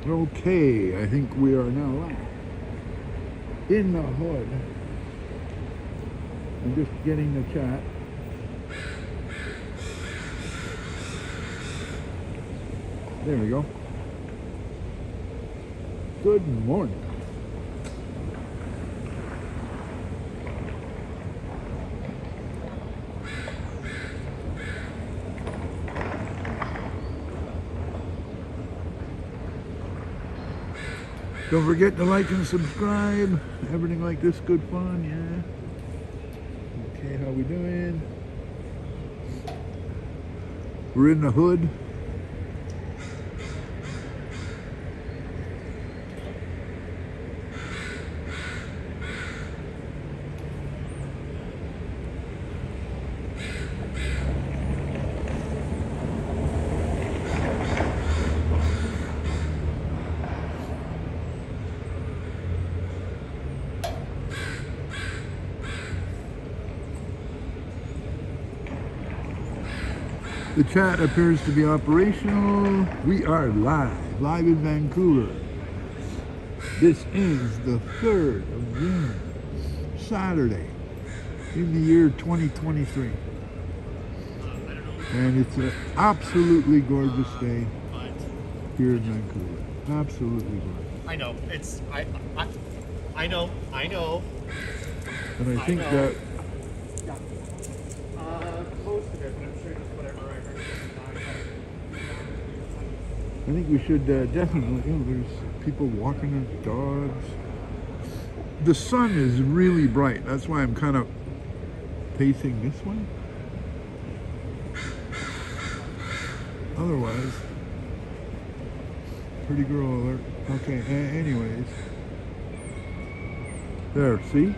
Okay, I think we are now live. In the hood. I'm just getting the chat. There we go. Good morning. Don't forget to like and subscribe. Everything like this, good fun, yeah. Okay, how we doing? We're in the hood. The chat appears to be operational. We are live in Vancouver. This is the 3rd of June, Saturday, in the year 2023. And it's an absolutely gorgeous day here in Vancouver. Absolutely gorgeous. I know, I know. And I think that Most of it, but I'm sure just whatever I heard. I think we should definitely, there's people walking their dogs. The sun is really bright. That's why I'm kind of facing this way. Otherwise, pretty girl alert. Okay, anyways. There, see?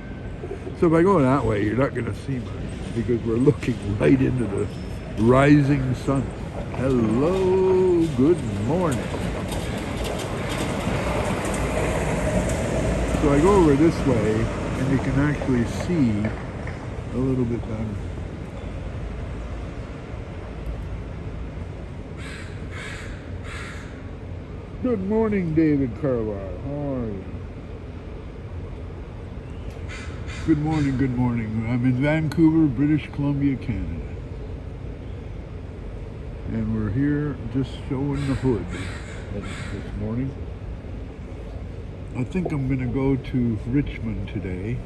So if I go that way, you're not going to see much because we're looking right into the rising sun. Hello, good morning. So I go over this way and you can actually see a little bit better. Good morning, David Carlisle. How are you? Good morning, good morning. I'm in Vancouver, British Columbia, Canada. And we're here just showing the hood this morning. I think I'm going to go to Richmond today.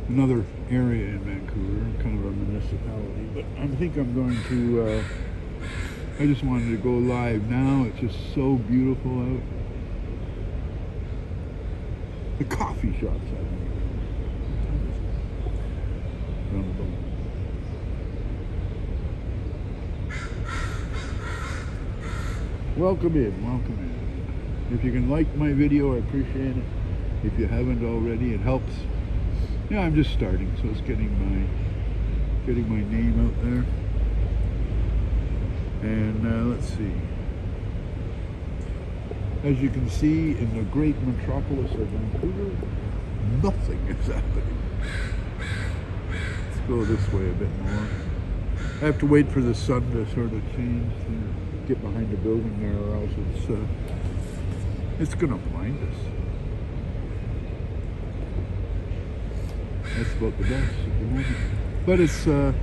Another area in Vancouver, kind of a municipality. But I think I'm going to, I just wanted to go live now. It's just so beautiful out. The coffee shops, I think. Welcome in. If you can like my video, I appreciate it. If you haven't already, it helps. Yeah, I'm just starting, so it's getting my name out there. And let's see. As you can see, in the great metropolis of Vancouver, nothing is happening. Let's go this way a bit more. I have to wait for the sun to sort of change to get behind the building there, or else it's gonna blind us. That's about the best at the moment. But it's we're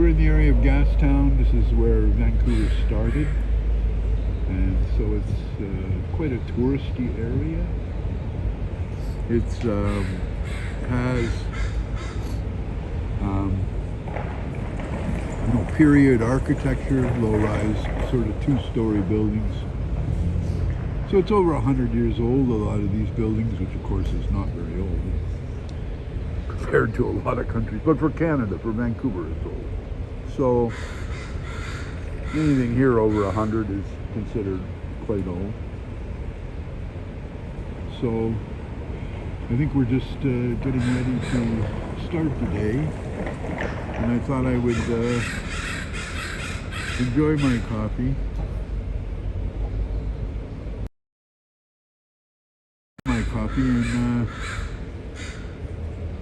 in the area of Gastown. This is where Vancouver started, and so it's quite a touristy area. It's has period architecture, low-rise, sort of two-story buildings. So it's over 100 years old, a lot of these buildings, which of course is not very old compared to a lot of countries. But for Canada, for Vancouver, it's old. So anything here over 100 is considered quite old. So I think we're just getting ready to start the day. And I thought I would enjoy my coffee. And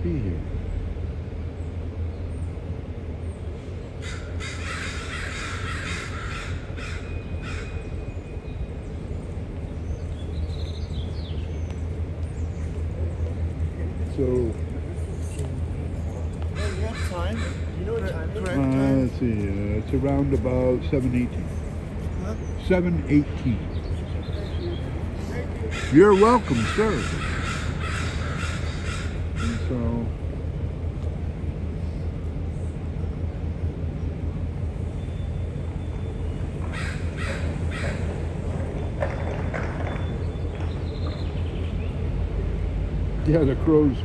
be here. So, Oh, you have time. Do you know what time it is? let's see, it's around about 7:18. Huh? 7:18. You're welcome, sir. And so, yeah, the crows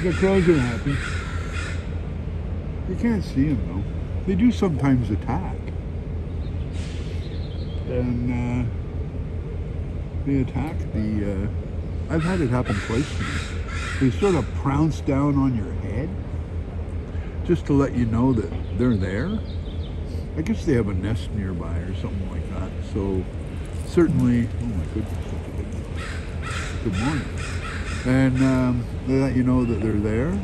are happy. You can't see them though. They do sometimes attack. And they attack the, I've had it happen twice to me. They sort of prounce down on your head just to let you know that they're there. I guess they have a nest nearby or something like that. So certainly, oh my goodness, good morning. And they let you know that they're there.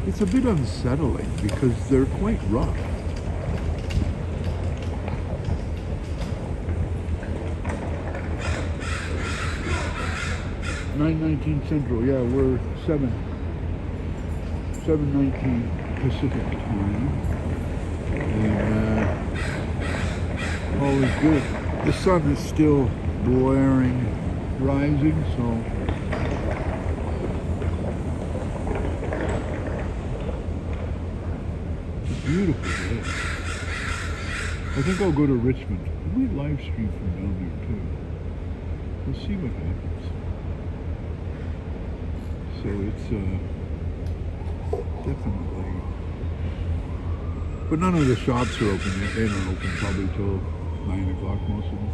It's a bit unsettling because they're quite rough. (9:19) Central, yeah, we're 7:19 Pacific time. And all is good. The sun is still blaring, rising, so it's beautiful day. I think I'll go to Richmond. We live stream from down there too. We'll see what happens. So it's definitely, but none of the shops are open yet. They don't open probably till 9 o'clock, most of them.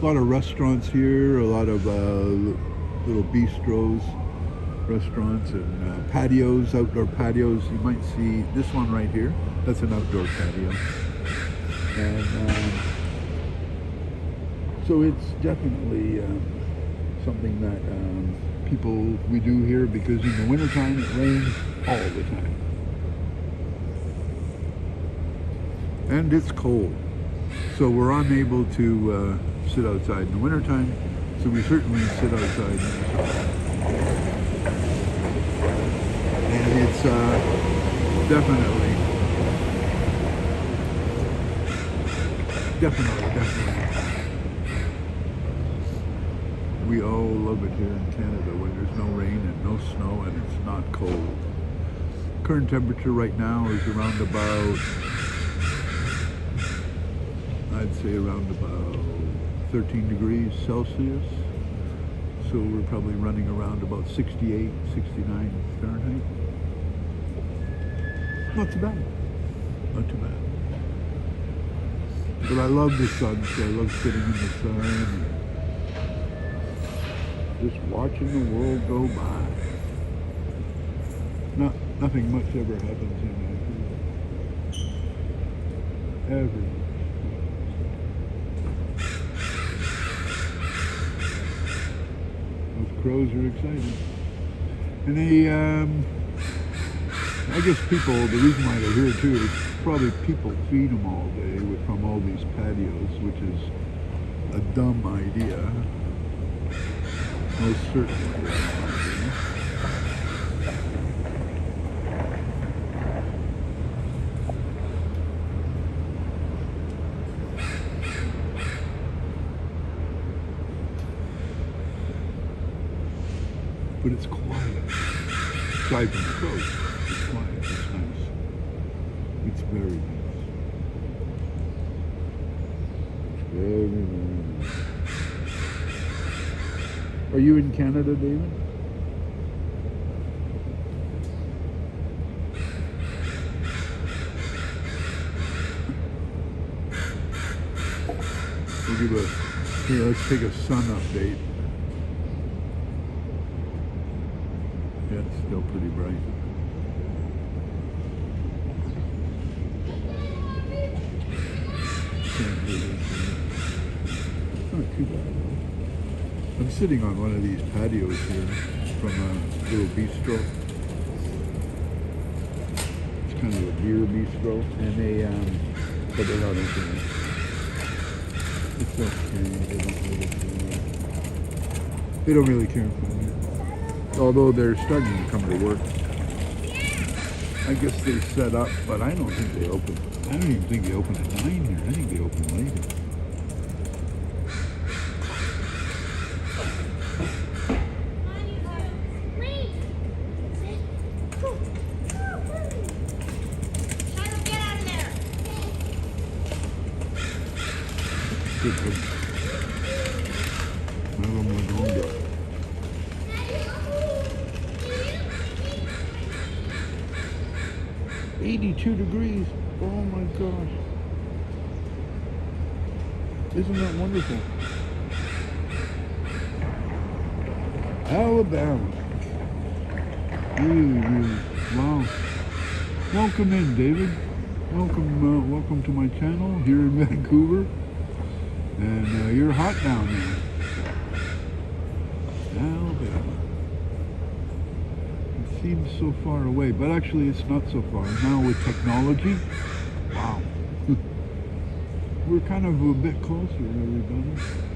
A lot of restaurants here, a lot of little bistros, restaurants, and patios, outdoor patios. You might see this one right here. That's an outdoor patio. And so it's definitely something that we do here, because in the wintertime it rains all the time. And it's cold. So we're unable to sit outside in the wintertime, so we certainly sit outside in the summer. And it's definitely. We all love it here in Canada when there's no rain and no snow and it's not cold. Current temperature right now is around about, I'd say around about 13 degrees Celsius. So we're probably running around about 68, 69 Fahrenheit. Not too bad. Not too bad. But I love the sun, so I love sitting in the sun and just watching the world go by. Nothing much ever happens in Vancouver. Ever. Those crows are excited. And they, I guess people, the reason why they're here too is probably people feed them all day from all these patios, which is a dumb idea. Most certainly. But it's quiet. Aside from the crows, it's quiet. It's nice. It's very nice. It's very, very nice. Are you in Canada, David? We'll give here, let's take a sun update. Yeah, it's still pretty bright. Not too bad. I'm sitting on one of these patios here from a little bistro. It's kind of a beer bistro, and they, but they're not open. It's okay. They don't really care for me. Although they're starting to come to work. I guess they set up, but I don't think they open. I don't even think they open at 9 here. I think they open later. Good. Well, I'm gonna go and go. "82 degrees. Oh my gosh. Isn't that wonderful? Alabama. Really, really. Wow. Welcome in, David. Welcome to my channel here in Vancouver. And you're hot down there. Alabama. It seems so far away, but actually it's not so far. Now with technology, wow. We're kind of a bit closer, everybody.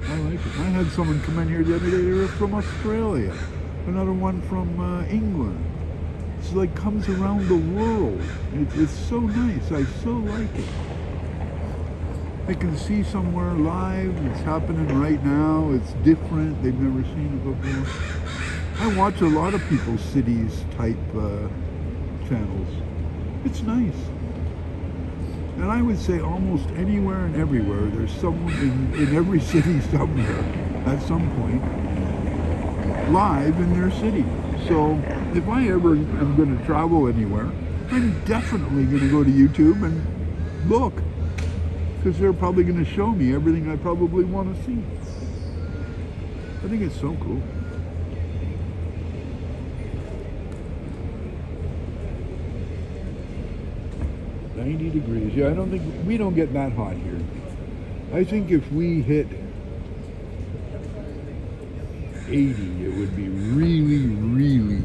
I like it. I had someone come in here the other day. They were from Australia. Another one from England. It's like comes around the world. It's so nice. I so like it. I can see somewhere live. It's happening right now. It's different. They've never seen it before. I watch a lot of people's cities type channels. It's nice. And I would say almost anywhere and everywhere, there's someone in every city somewhere at some point live in their city. So if I ever am going to travel anywhere, I'm definitely going to go to YouTube and look. Because they're probably going to show me everything I probably want to see. I think it's so cool. "90 degrees. Yeah, I don't think we don't get that hot here. I think if we hit 80, it would be really, really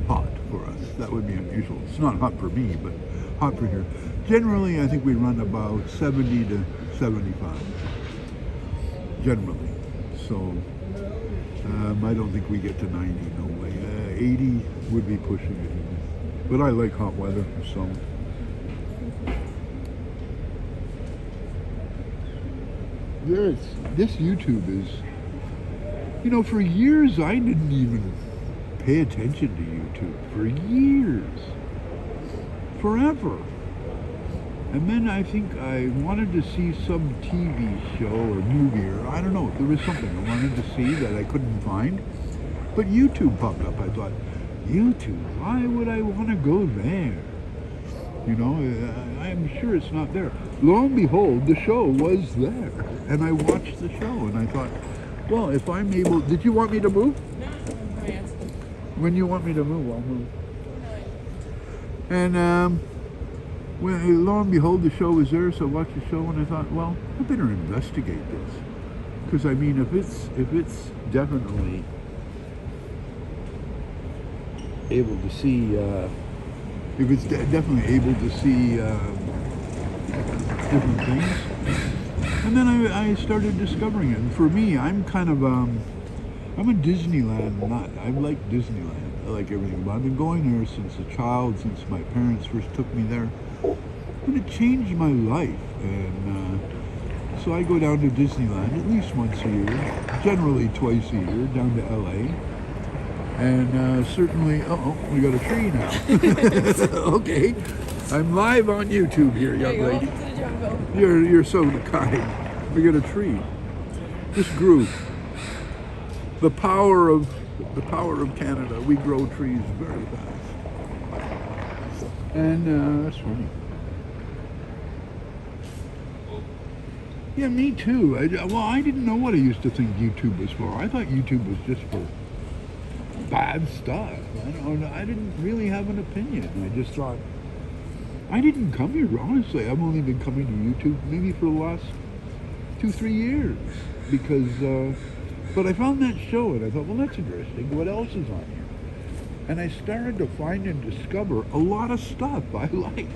hot for us. That would be unusual. It's not hot for me, but hot for here. Generally, I think we run about 70 to 75. Generally. So, I don't think we get to 90, no way. 80 would be pushing it. But I like hot weather, so. This YouTube is, you know, for years I didn't even pay attention to YouTube. For years. Forever. And then I think I wanted to see some TV show or movie, or I don't know, there was something I wanted to see that I couldn't find. But YouTube popped up. I thought, YouTube, why would I want to go there? You know, I'm sure it's not there. Lo and behold, the show was there. And I watched the show and I thought, well, if I'm able, did you want me to move? No, When you want me to move, I'll move. And when lo and behold, the show was there, so I watched the show and I thought, well, I better investigate this. Because I mean, if it's definitely able to see, definitely able to see different things. And then I started discovering it. And for me, I'm kind of, I'm a Disneyland nut. I like Disneyland. I like everything. But I've been going there since a child, since my parents first took me there. And it changed my life. And so I go down to Disneyland at least once a year, generally twice a year, down to LA. And certainly, we got a tree now. Okay, I'm live on YouTube here, young lady. You're so kind. We got a tree. This grew. The power of Canada. We grow trees very fast. And that's funny. Yeah, me too. I didn't know what I used to think YouTube was for. I thought YouTube was just for bad stuff. I didn't really have an opinion. I just thought, I didn't come here, honestly. I've only been coming to YouTube maybe for the last 2-3 years. Because, but I found that show and I thought, well, that's interesting. What else is on here? And I started to find and discover a lot of stuff I like.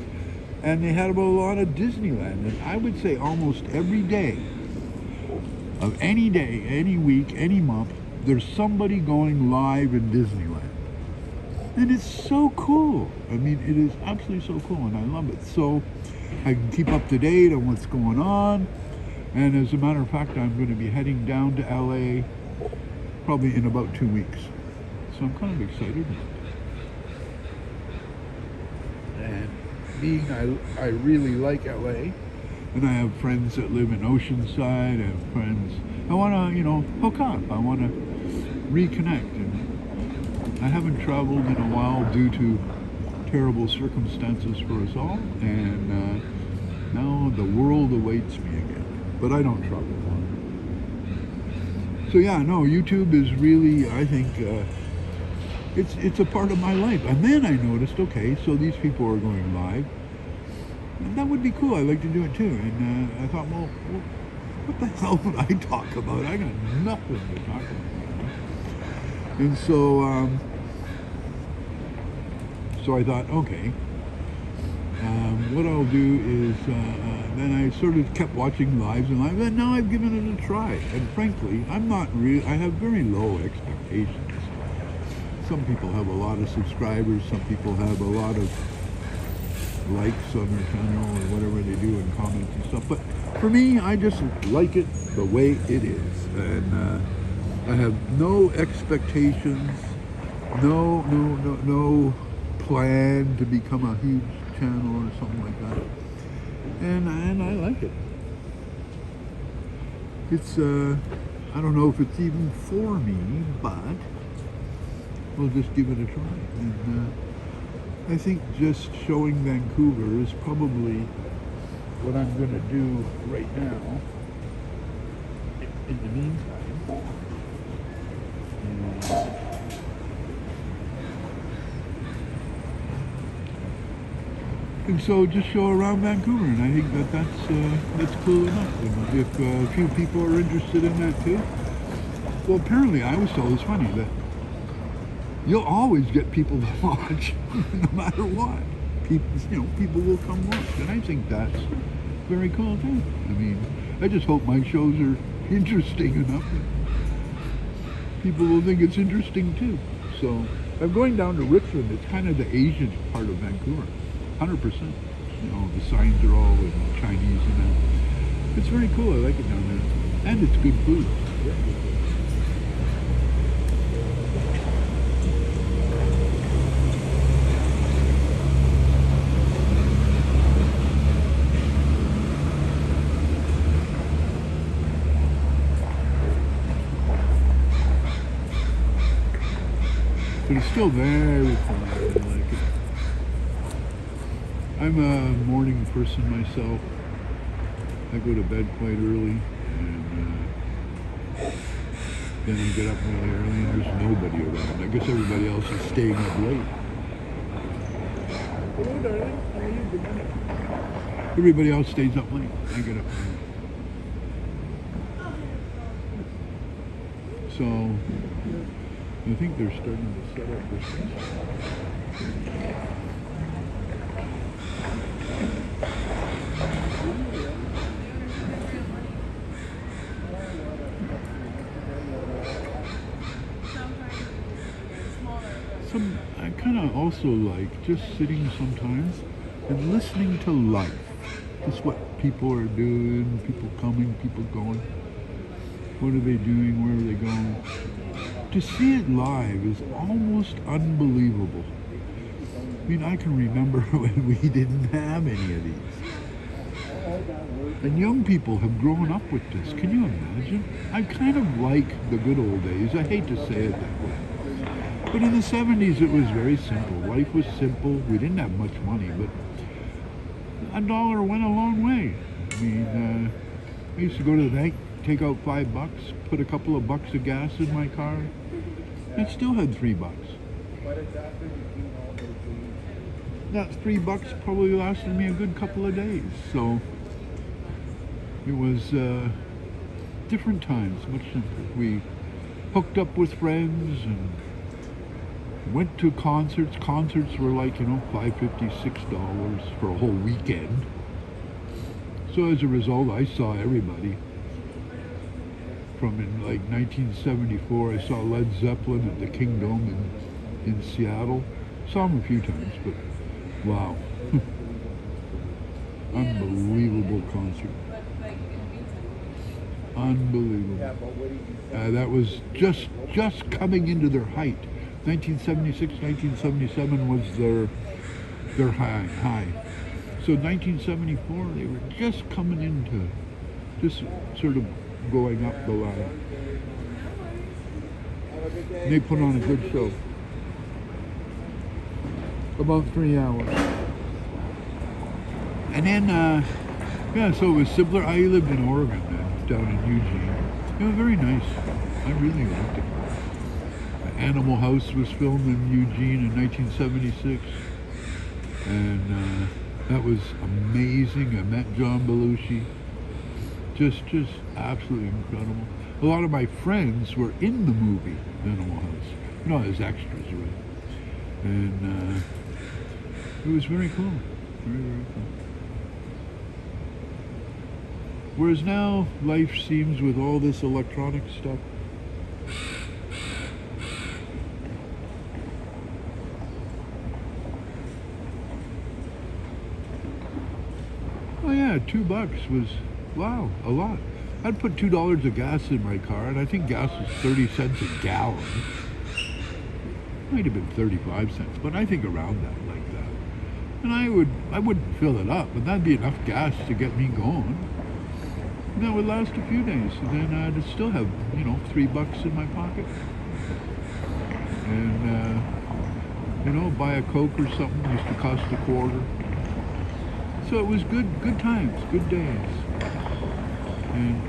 And they had a lot of Disneyland. And I would say almost every day, of any day, any week, any month, there's somebody going live in Disneyland. And it's so cool. I mean, it is absolutely so cool, and I love it. So I can keep up to date on what's going on. And as a matter of fact, I'm going to be heading down to LA probably in about 2 weeks. So I'm kind of excited. And being I really like LA, and I have friends that live in Oceanside. I have friends. I want to, hook up. I want to reconnect. And I haven't traveled in a while due to terrible circumstances for us all. And now the world awaits me again. But I don't travel a lot. So yeah, no, YouTube is really, I think, it's a part of my life. And then I noticed, okay, so these people are going live. And that would be cool. I'd like to do it too. And I thought, well, what the hell would I talk about? I got nothing to talk about. And so I thought, okay, what I'll do is, then I sort of kept watching lives and lives, and now I've given it a try. And frankly, I have very low expectations. Some people have a lot of subscribers, some people have a lot of likes on their channel or whatever they do and comments and stuff. But for me, I just like it the way it is. And I have no expectations, no plan to become a huge channel or something like that. And I like it. It's, I don't know if it's even for me, but we'll just give it a try. And I think just showing Vancouver is probably what I'm going to do right now. In the meantime, and so just show around Vancouver, and I think that's cool enough. And if a few people are interested in that too, well, apparently I was told, it's funny that you'll always get people to watch, no matter what. People will come watch, and I think that's very cool too. I mean, I just hope my shows are interesting enough that people will think it's interesting too. So I'm going down to Richmond. It's kind of the Asian part of Vancouver, 100%. The signs are all in Chinese and that. It's very cool. I like it down there, and it's good food. But it's still very fun. I like it. I'm a morning person myself. I go to bed quite early, and then I get up really early, and there's nobody around. I guess everybody else is staying up late. Hello, darling. How are you? Good morning. Everybody else stays up late. I get up early. So I think they're starting to set up this. I kind of also like just sitting sometimes and listening to life. Just what people are doing, people coming, people going. What are they doing? Where are they going? To see it live is almost unbelievable. I mean, I can remember when we didn't have any of these. And young people have grown up with this. Can you imagine? I kind of like the good old days. I hate to say it that way. But in the 70s, it was very simple. Life was simple. We didn't have much money, but $1 went a long way. I mean, I used to go to the bank, take out $5, put a couple of bucks of gas in my car, and still had $3. That $3 probably lasted me a good couple of days. So it was different times, much simpler. We hooked up with friends and went to concerts. Concerts were like, $5.50, $6 for a whole weekend. So as a result, I saw everybody from in like 1974. I saw Led Zeppelin at the Kingdom in Seattle. Saw them a few times, but wow. Unbelievable concert. Unbelievable. That was just coming into their height. 1976, 1977 was their high. So 1974, they were just coming into, just sort of going up the ladder. They put on a good show. About 3 hours. And then, yeah, so it was simpler. I lived in Oregon then, down in Eugene. It was very nice. I really liked it. Animal House was filmed in Eugene in 1976. And that was amazing. I met John Belushi. Just absolutely incredible. A lot of my friends were in the movie Animal House. You know, as extras, right? And it was very cool. Very, very cool. Whereas now, life seems with all this electronic stuff. Oh yeah, $2 was, wow, a lot. I'd put $2 of gas in my car, and I think gas was 30 cents a gallon. Might have been 35 cents, but I think around that, like that. And I wouldn't fill it up, but that'd be enough gas to get me going. And that would last a few days, and then I'd still have, you know, $3 in my pocket. And, you know, buy a Coke or something, used to cost a quarter. So it was good times, good days. And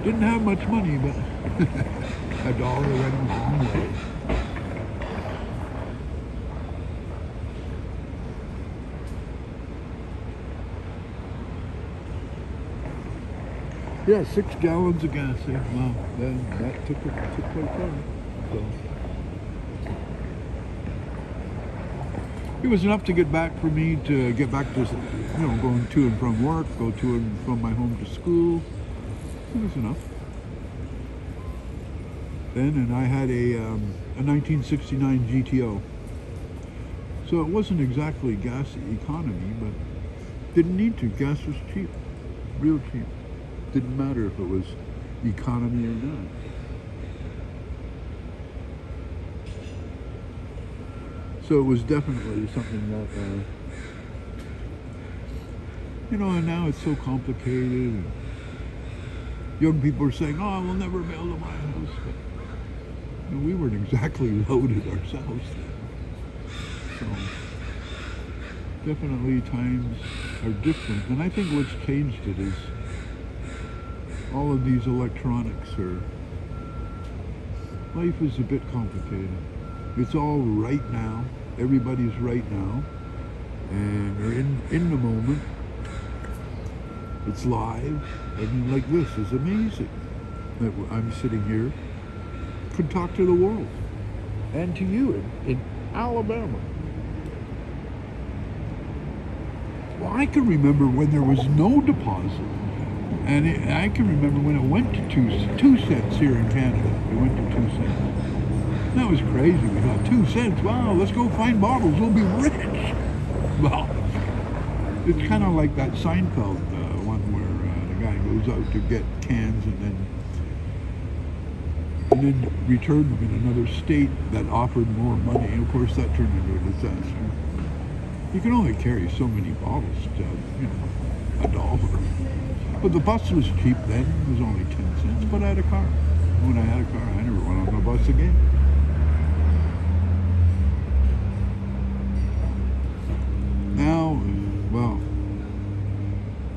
didn't have much money, but $1 went a long way. Yeah, 6 gallons of gas. Yeah. Wow, that took quite far. So it was enough to get back for me to get back to, you know, going to and from work, go to and from my home to school. It was enough. Then, and I had a 1969 GTO. So it wasn't exactly gas economy, but didn't need to. Gas was cheap, real cheap. Didn't matter if it was economy or not. So it was definitely something that, you know, and now it's so complicated. And young people are saying, oh, we'll never be able to buy a house. But you know, we weren't exactly loaded ourselves then. So definitely times are different. And I think what's changed it is all of these electronics are, life is a bit complicated. It's all right now. Everybody's right now. And they're in the moment. It's live. I mean, like this is amazing. That I'm sitting here, could talk to the world. And to you in Alabama. Well, I can remember when there was no deposit. And I can remember when it went to 2 cents here in Canada. It went to 2 cents. That was crazy. We thought 2 cents. Wow, let's go find bottles. We'll be rich. Well, it's kind of like that Seinfeld one where the guy goes out to get cans and then returned them in another state that offered more money. And of course, that turned into a disaster. You can only carry so many bottles to, you know, $1. But the bus was cheap then. It was only 10 cents. But I had a car. When I had a car, I never went on a bus again. Now, well,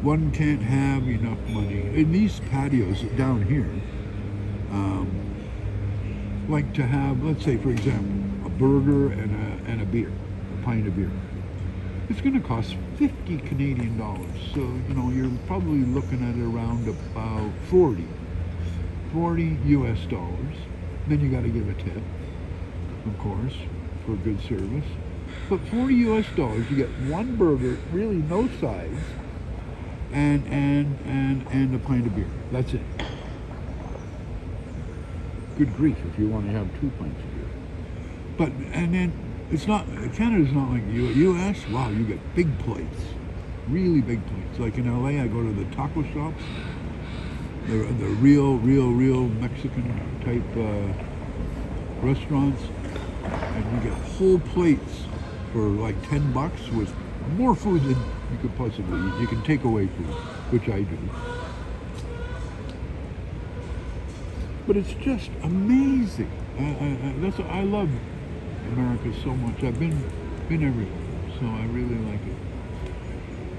one can't have enough money. In these patios down here, like to have, let's say, for example, a burger and a beer, a pint of beer. It's going to cost 50 Canadian dollars. So, you know, you're probably looking at around about 40 US dollars. Then you got to give a tip, of course, for good service. But 40 US dollars, you get one burger, really no sides, and a pint of beer. That's it. good grief, if you want to have 2 pints of beer. But, and then, it's not, Canada's not like the U.S. Wow, you get big plates. Really big plates. Like in LA, I go to the taco shops. The real Mexican type restaurants. And you get whole plates for like $10 with more food than you could possibly eat. You can take away food, which I do. But it's just amazing. I love America so much. I've been everywhere, so I really like it.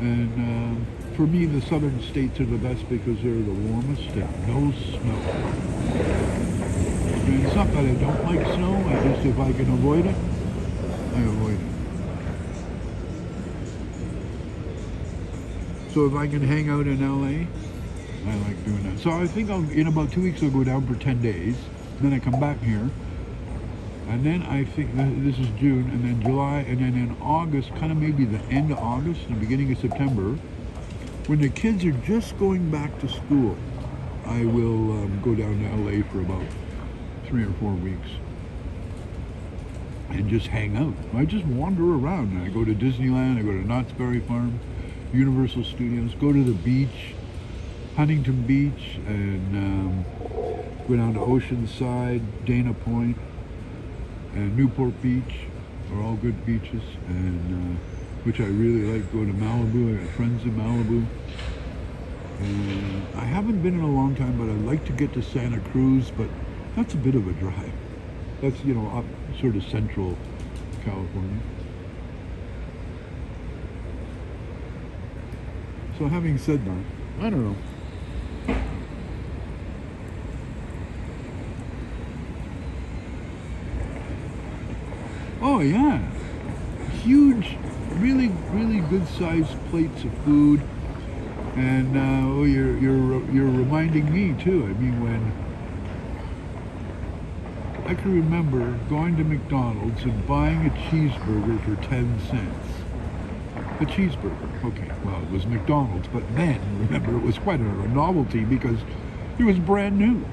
And for me, the southern states are the best because they're the warmest and no snow. I mean, it's not that I don't like snow. I just, if I can avoid it, I avoid it. So if I can hang out in LA, I like doing that. So I think in about 2 weeks I'll go down for 10 days. Then I come back here. And then I think this is June, and then July, and then in August, kind of maybe the end of August and the beginning of September, when the kids are just going back to school, I will go down to LA for about 3 or 4 weeks and just hang out. I just wander around. I go to Disneyland, I go to Knott's Berry Farm, Universal Studios, go to the beach, Huntington Beach, and go down to Oceanside, Dana Point, and Newport Beach are all good beaches, and which I really like. Go to Malibu. I got friends in Malibu. And I haven't been in a long time, but I'd like to get to Santa Cruz, but that's a bit of a drive. That's, you know, up sort of central California. So having said that, I don't know. Oh yeah, huge, really good sized plates of food, and you're reminding me too. I mean, when I can remember going to McDonald's and buying a cheeseburger for 10 cents. A cheeseburger, okay, well it was McDonald's, but then remember it was quite a novelty because it was brand new,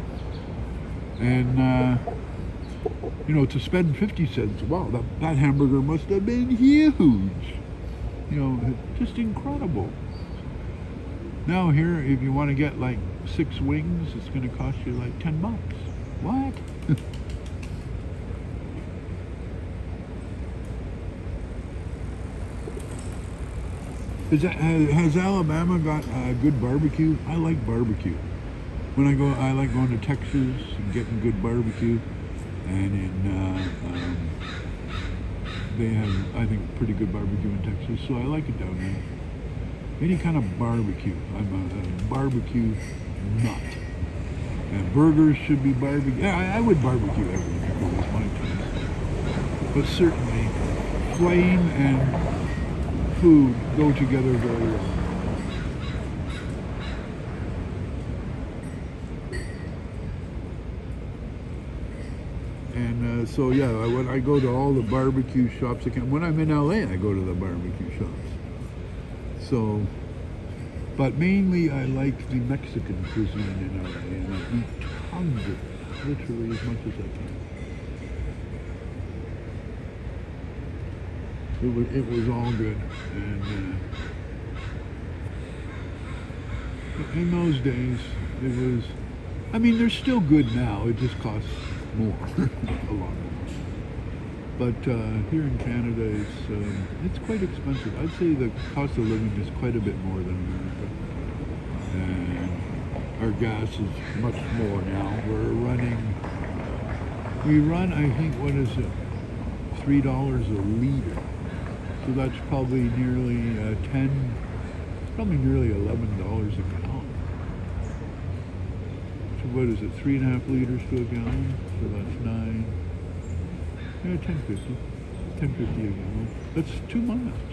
and. You know, to spend 50 cents, wow, that hamburger must have been huge. You know, just incredible. Now here, if you want to get like 6 wings, it's going to cost you like $10. What? Has Alabama got good barbecue? I like barbecue. When I go, I like going to Texas and getting good barbecue. And they have, I think, pretty good barbecue in Texas, so I like it down there. Any kind of barbecue. I'm a barbecue nut. And burgers should be barbecue. Yeah, I would barbecue everything if it was my turn. But certainly, flame and food go together very well. And so yeah, when I go to all the barbecue shops, when I'm in LA, I go to the barbecue shops. So, but mainly I like the Mexican cuisine in LA, and I eat tons of it, literally as much as I can. It was all good, and in those days, it was. I mean, they're still good now. It just costs more, a lot more. But here in Canada, it's quite expensive. I'd say the cost of living is quite a bit more than America. And our gas is much more now. We run, I think, what is it, $3 a liter. So that's probably nearly nearly $11 a gallon. So what is it, 3.5 liters to a gallon? So that's 9. Yeah, $10.50 a gallon. That's too much.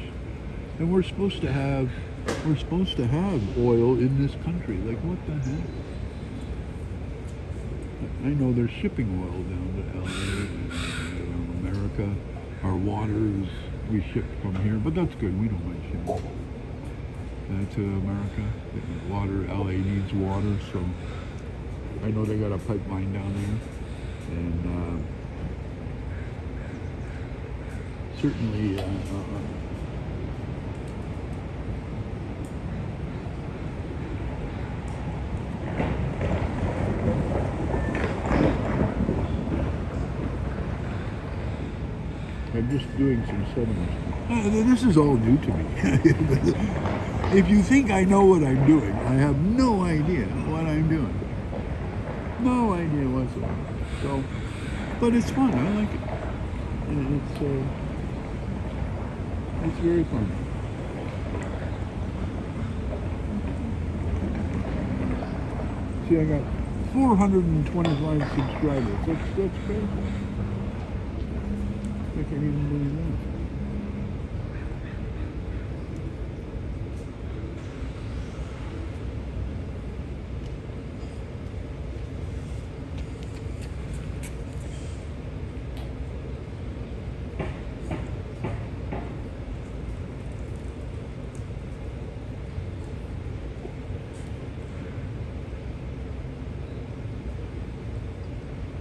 And we're supposed to have oil in this country. Like, what the heck? I know they're shipping oil down to LA and America. Our water we ship from here, but that's good. We don't mind shipping to America. Water, LA needs water, so I know they got a pipeline down there. And certainly I'm just doing some settings. This is all new to me. If you think I know what I'm doing, I have no idea what I'm doing. No idea whatsoever. So, but it's fun. I like it. It's very fun. See, I got 425 subscribers. That's crazy. I can't even believe that.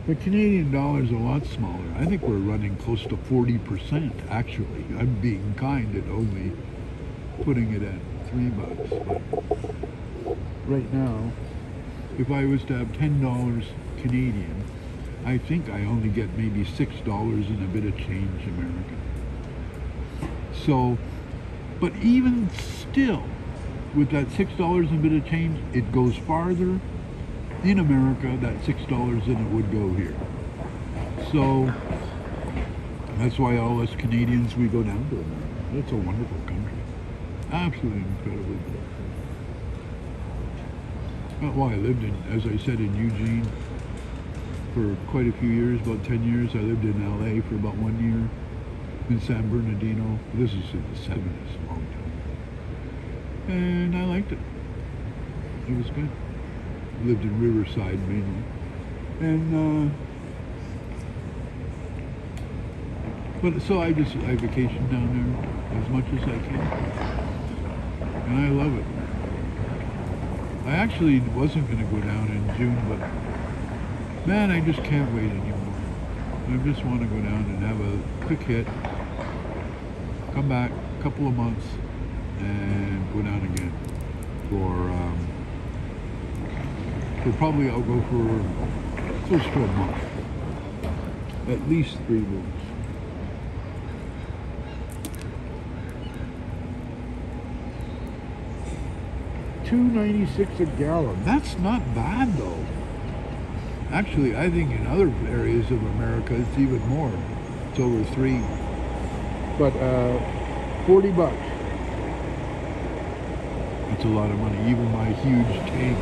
The Canadian dollar is a lot smaller. I think we're running close to 40%, actually. I'm being kind and only putting it at $3. But right now, if I was to have $10 Canadian, I think I only get maybe $6 and a bit of change American. So, but even still, with that $6 and a bit of change, it goes farther in America, that $6 than it would go here. So that's why all us Canadians, we go down to America. It's a wonderful country. Absolutely incredibly good. Well, I lived in, as I said, in Eugene for quite a few years, about 10 years. I lived in LA for about 1 year, in San Bernardino. This is in the 70s, a long time. And I liked it. It was good. Lived in Riverside mainly, and but so I vacation down there as much as I can, and I love it. I actually wasn't going to go down in June, but man, I just can't wait anymore. I just want to go down and have a quick hit, come back a couple of months, and go down again for probably I'll go for close to a month, at least 3 weeks. $2.96 a gallon. That's not bad though. Actually, I think in other areas of America it's even more. It's over 3. But $40. That's a lot of money. Even my huge tank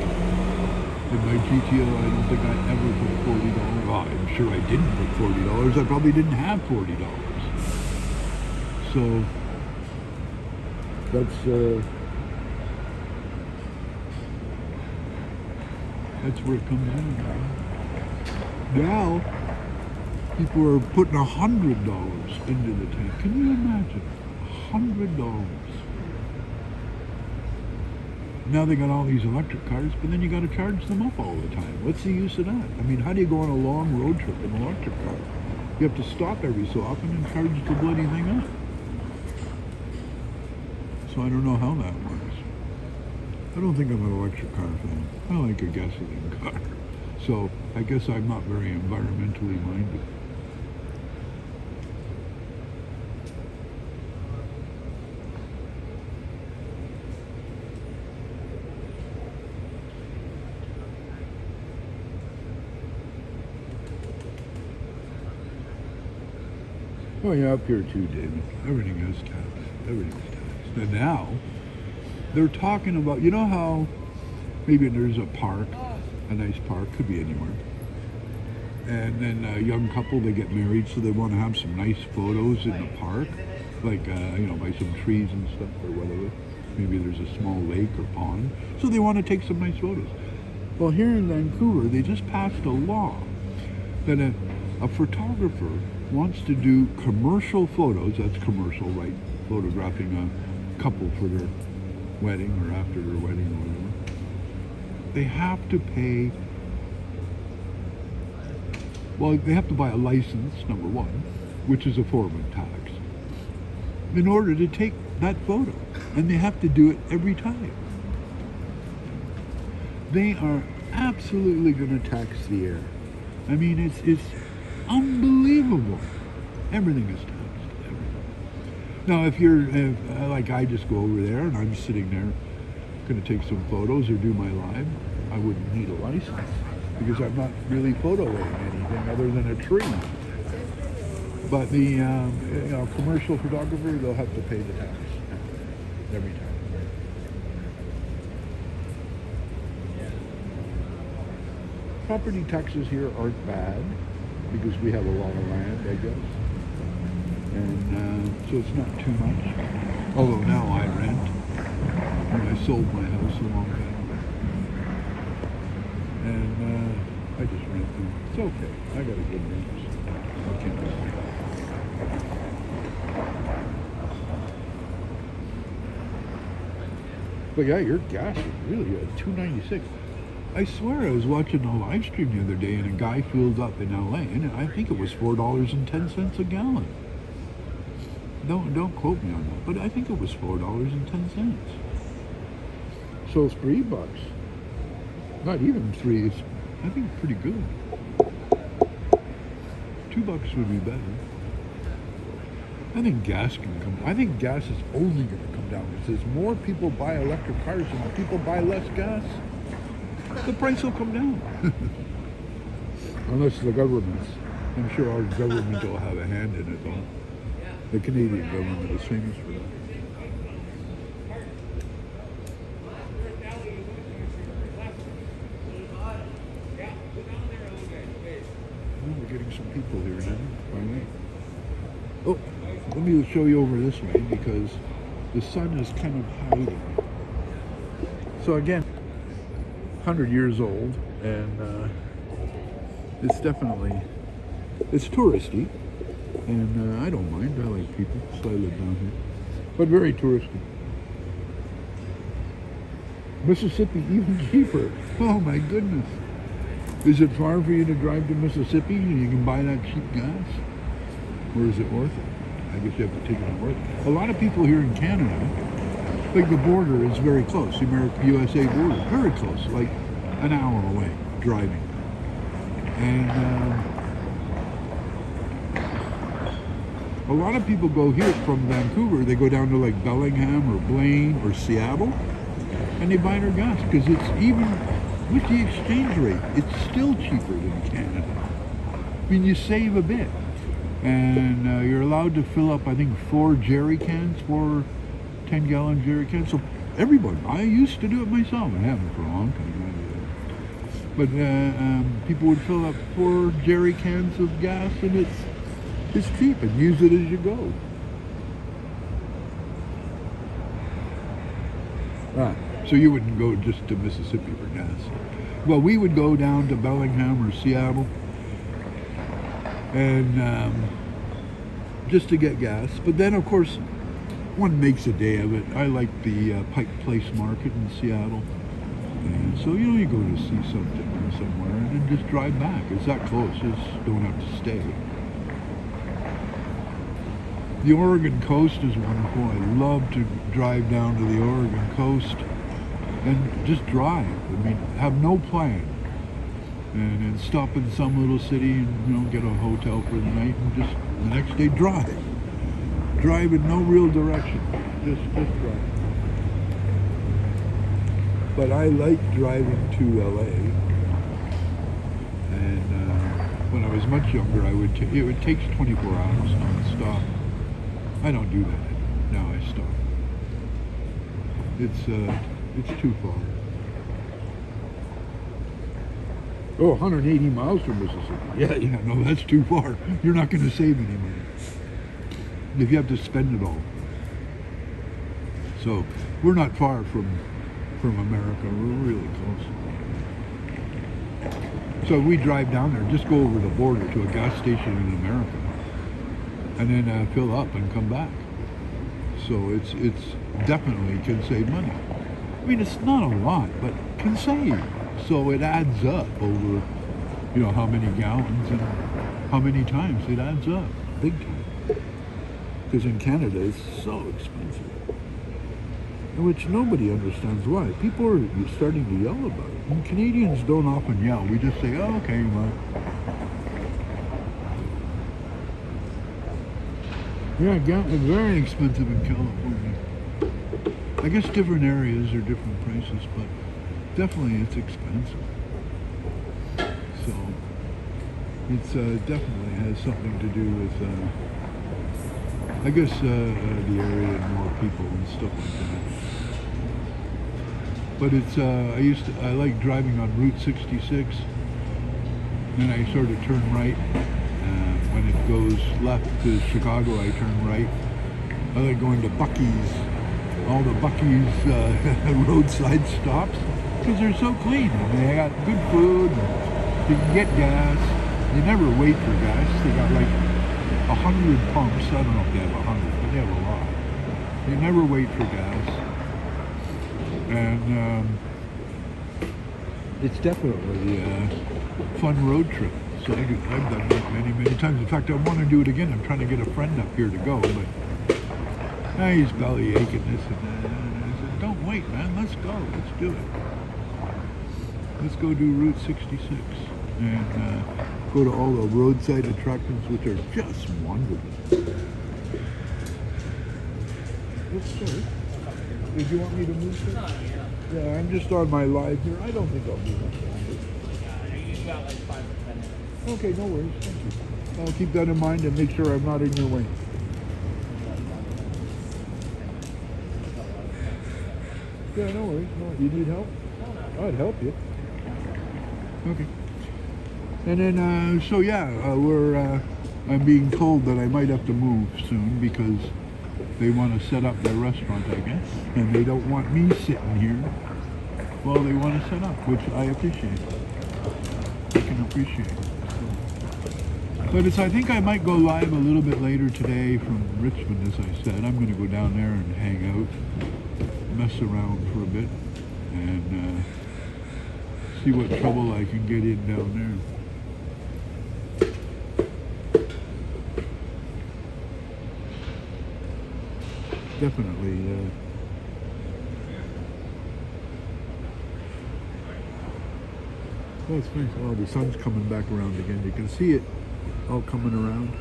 in my GTO, I don't think I ever put $40. Well, I'm sure I didn't put $40. I probably didn't have $40. So that's where it comes in. Now people are putting $100 into the tank. Can you imagine? $100. Now they got all these electric cars, but then you got to charge them up all the time. What's the use of that? I mean, how do you go on a long road trip in an electric car? You have to stop every so often and charge the bloody thing up. So I don't know how that works. I don't think I'm an electric car fan. I like a gasoline car. So I guess I'm not very environmentally minded. Oh yeah, up here too, David. Everything is taxed. Everything's taxed. And now, they're talking about, you know how maybe there's a park, a nice park, could be anywhere. And then a young couple, they get married, so they want to have some nice photos in the park, like, you know, by some trees and stuff or whatever. Maybe there's a small lake or pond. So they want to take some nice photos. Well, here in Vancouver, they just passed a law that a photographer wants to do commercial photos, that's commercial, right? Photographing a couple for their wedding or after their wedding or whatever. They have to pay Well, they have to buy a license, number one, which is a form of tax, in order to take that photo. And they have to do it every time. They are absolutely going to tax the air. I mean, it's unbelievable. Everything is taxed. Everything. Now, if like I just go over there and I'm sitting there, going to take some photos or do my live, I wouldn't need a license because I'm not really photoing anything other than a tree. But the commercial photographer, they'll have to pay the tax every time. Property taxes here aren't bad because we have a lot of land, I guess. And so it's not too much. Although now I rent. And I sold my house a long time ago. And I just rent them. It's okay. I got a good rent. I can't complain. But yeah, your gas is really good. $2.96. I swear I was watching a live stream the other day and a guy filled up in LA and I think it was $4.10 a gallon. Don't quote me on that, but I think it was $4.10. So it's $3. Not even $3. It's, I think, pretty good. $2 would be better. I think gas can come. I think gas is only going to come down because as more people buy electric cars and people buy less gas, the price will come down. Unless the governments. I'm sure our government will have a hand in it, though. The Canadian government is famous for that. Well, we're getting some people here now, finally. Oh, let me show you over this way because the sun is kind of hiding. So again, 100 years old, and it's definitely, it's touristy, and I don't mind. I like people, so I live down here, but very touristy. Mississippi even cheaper. Oh my goodness. Is it far for you to drive to Mississippi and you can buy that cheap gas? Or is it worth it? I guess you have to take it worth it. A lot of people here in Canada, like the border is very close, the America-USA border, very close, like an hour away driving. And a lot of people go here from Vancouver, they go down to like Bellingham or Blaine or Seattle, and they buy their gas because it's even, with the exchange rate, it's still cheaper than Canada. I mean, you save a bit. And you're allowed to fill up, I think, 4 jerry cans, 4 10-gallon jerry cans. So everyone, I used to do it myself. I haven't for a long time. But people would fill up 4 jerry cans of gas, and it's cheap, and use it as you go. So you wouldn't go just to Mississippi for gas. Well, we would go down to Bellingham or Seattle, and just to get gas. But then, of course, one makes a day of it. I like the Pike Place Market in Seattle. And so, you go to see something somewhere and then just drive back. It's that close. Just don't have to stay. The Oregon coast is wonderful. I love to drive down to the Oregon coast and just drive. I mean, have no plan. And then stop in some little city and, get a hotel for the night and just the next day drive. Drive in no real direction. Just drive. But I like driving to LA. And when I was much younger, it takes 24 hours non-stop. I don't do that. Now I stop. It's too far. Oh, 180 miles from Mississippi. Yeah, no, that's too far. You're not going to save any money if you have to spend it all. So we're not far from America. We're really close. So we drive down there, just go over the border to a gas station in America, and then fill up and come back. So it's definitely can save money. I mean, it's not a lot, but can save. So it adds up over you know, how many gallons and how many times. It adds up big time. Because in Canada it's so expensive, which nobody understands why. People are starting to yell about it. And Canadians don't often yell. We just say, oh, okay, well. Yeah, very expensive in California. I guess different areas are different prices, but definitely it's expensive. So it's definitely has something to do with, I guess, the area and more people and stuff like that. But it's I like driving on Route 66. Then I sort of turn right. When it goes left to Chicago, I turn right. I like going to Buc-ee's, all the Buc-ee's roadside stops, because they're so clean. And they got good food, and you can get gas. You never wait for gas. They got like 100 pumps. I don't know if they have 100, but they have a lot. You never wait for gas. And it's definitely a fun road trip. So I've done that many times. In fact, I want to do it again. I'm trying to get a friend up here to go, but he's belly aching this and that. And I said, don't wait, man. Let's go. Let's do it. Let's go do Route 66 and go to all the roadside attractions, which are just wonderful. Let's start. Did you want me to move this? Yeah, I'm just on my live here. I don't think I'll be much longer. You got like 5 or 10 minutes. Okay, no worries. Thank you. I'll keep that in mind and make sure I'm not in your way. Yeah, no worries. No, you need help? I'd help you. Okay. And then, so yeah, I'm being told that I might have to move soon because they want to set up their restaurant, I guess, and they don't want me sitting here while they want to set up, which I appreciate. I can appreciate. But I think I might go live a little bit later today from Richmond, as I said. I'm going to go down there and hang out, mess around for a bit, and see what trouble I can get in down there. Definitely. Well, it's nice. Oh, the sun's coming back around again. You can see it all coming around.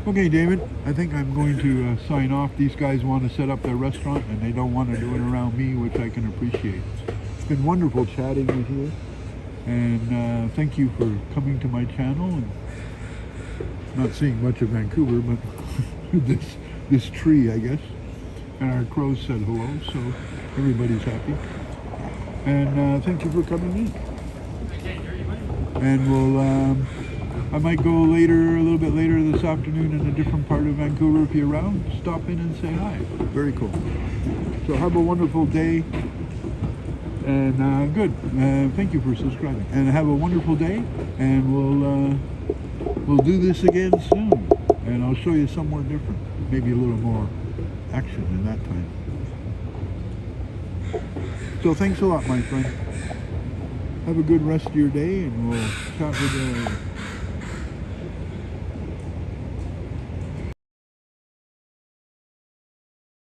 Okay, David, I think I'm going to sign off. These guys want to set up their restaurant and they don't want to do it around me, which I can appreciate. It's been wonderful chatting with you, and thank you for coming to my channel and not seeing much of Vancouver, but this tree, I guess. And our crows said hello, so everybody's happy. And thank you for coming in. And I might go later, a little bit later this afternoon in a different part of Vancouver. If you're around, stop in and say hi. Very cool. So have a wonderful day. And good. Thank you for subscribing. And have a wonderful day. And we'll do this again soon. And I'll show you somewhere different. Maybe a little more action in that time. So thanks a lot, my friend. Have a good rest of your day, and we'll chat with you later.